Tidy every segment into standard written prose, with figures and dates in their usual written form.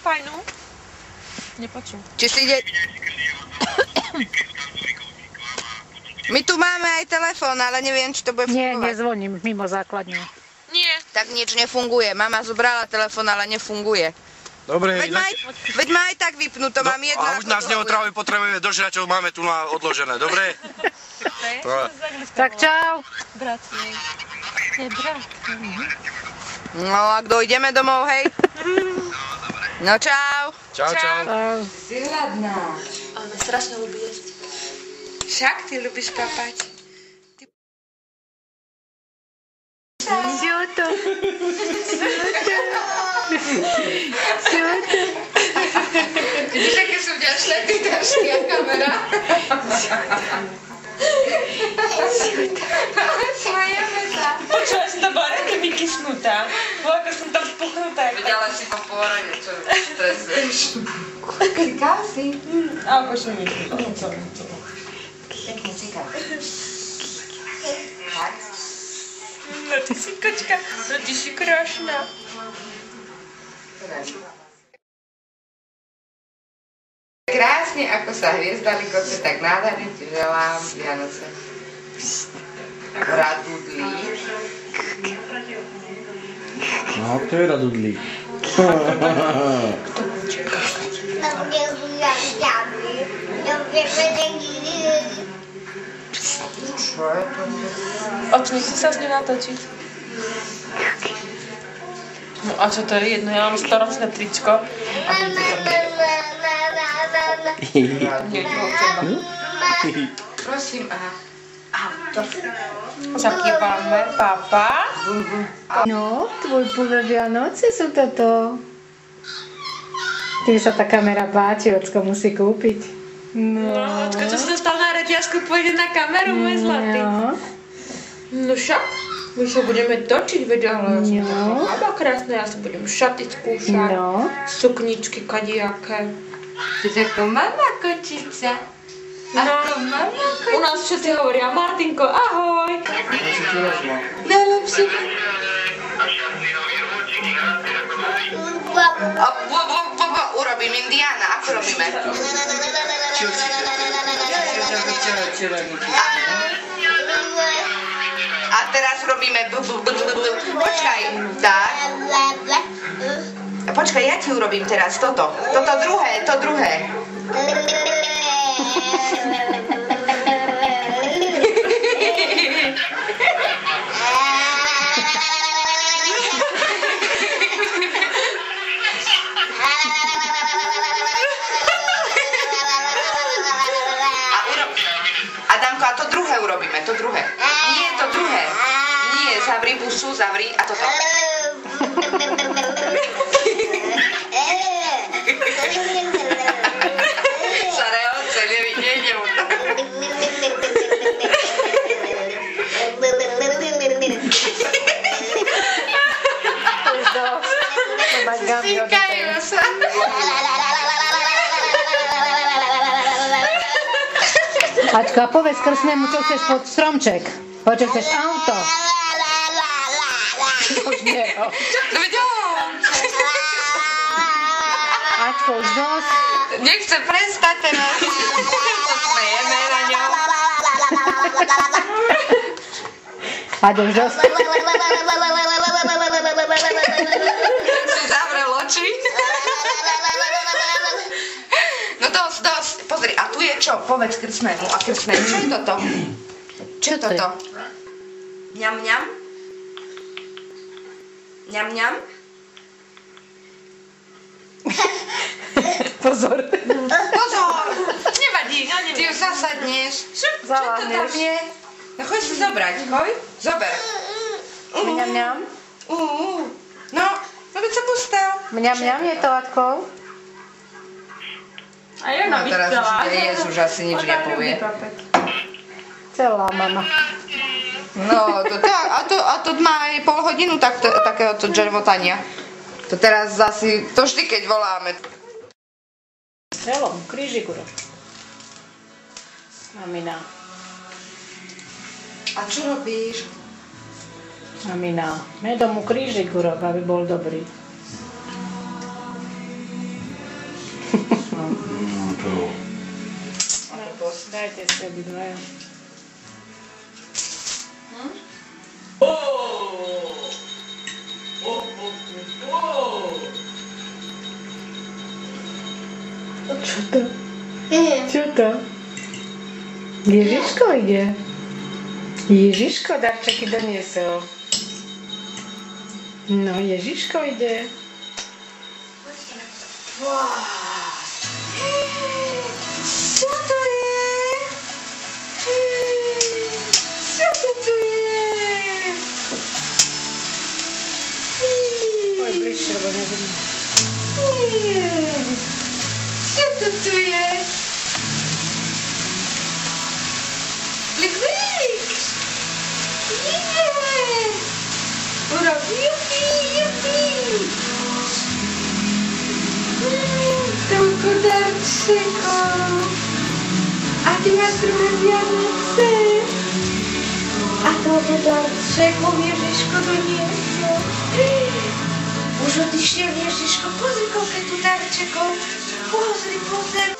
Fajnú? Nepočujem. Či si ide... My tu máme aj telefón, ale neviem, či to bude fungovať. Nie, nezvoním mimo základňu. Nie. Tak nič nefunguje. Mama zobrala telefón, ale nefunguje. Dobre, Veď má aj tak vypnuto, mám jedno. a už nás neotrávi, potrebujeme dožrať, čo máme tu odložené, dobre? Tak čau. Brat nej. Je brat. No, ak dojdeme domov, hej? No, čau. Čau, čau. Si hladná. Ale ma strašne ľubí jesť. Však ty ľubíš papať. Žuto. Vidíš, aké sú vďačné ty tašky a kamera? Smajeme sa. Počula si to bola také vykysnutá. Bola ako som tam vpuchnutá. Videla si po pôrode, čo stresuješ. Cikal si? A počuj mi. Pekne cikal. No ty si kočka. No ty si krásna. Krásne, ako sa hviezda likoce, tak nádherne ti želám Vianoce. Radudlík. No, to je radudlík. Oči, nechci sa s ňou natočiť. No a čo to je jedno? Ja mám starostné tričko. A Prosím, auto. Zakývame, papa. No, tvoj prvé Vianoce sú toto. Ty sa tá kamera páči, Ocko musí kúpiť. No, Očko, čo si dostal na reťazku, pôjde na kameru, môj zlatý. No. No však, my sa budeme točiť, veď ale ja som No. taká baba krásna, ja sa budem šaty skúšať, No. sukničky kadejaké. Ty ako mama kočica. Ako mama kočica. U nás všetci hovoria, Martinko, ahoj. Najlepšie. Urobím Indiana, ako robíme? A teraz robíme počkaj, tak. Počkaj, ja ti urobím teraz toto. Toto druhé, to druhé. Adamko, a to druhé urobíme, to druhé. Nie, to druhé. Nie, zavri pusu, zavri a toto. Staré oce, nejde mu to. Stýkajú sa. Ačko, a povedz krsnému, čo chceš pod stromček. Počo chceš auto. Už nie. Ačko, už dosť. Nechce prestať teraz. Smejeme na ňo. Aďo, už dosť. Si zavrel oči. No dosť. Pozri, a tu je čo? Povedz krsnému. A krsnému, čo je toto? Čo je toto? Ňam, ňam? Ňam, ňam? Pozor. Pozor! Nevadí, ty ju zasadneš. Čo to tam je? No choď si zobrať, choď. Zober. Mňam, mňam. No, veď sa postav. Mňam, mňam je to, Atko. A ja No teraz už asi nič nepovie. Celá mama. No, to tak, a to má aj pol hodinu takéhoto džermotania. To teraz zasi, to vždy keď voláme. Celom, krížik urob. Mamina. A čo robíš? Mamina, medomu krížik urob, aby bol dobrý. Dajte si obidvaja. Čo to? Čo to? Ježiško ide. Ježiško darčeky doniesol. No, Ježiško ide. Čo to je? Čo to tu je? Oj, bližšie, lebo nevidím. Čo to tu je? Klik, klik! Urob jupi, jupi! Toľko darčekov! A ty máš druhé Vianoce! A toľko darčekov Ježiško doniesol! Už odišiel Ježiško, pozri, koľko je tu darčekov! Pozri, pozri!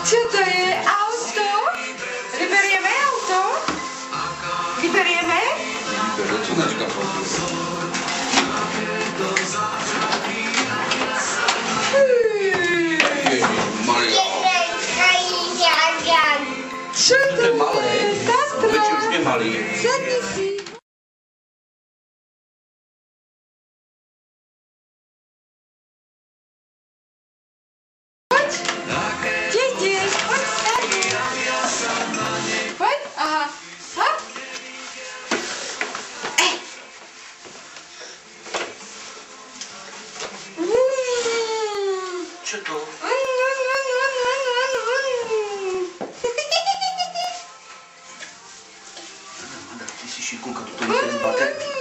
Čo to je? Auto? Vyberieme auto? Vyberieme? Čo to je? Tatra! Sadni si! Poď! Kde ideš? Poď sadni! Poď! Aha! Hop! Čo to? Ty si šikulka, toto nie je ten baterky.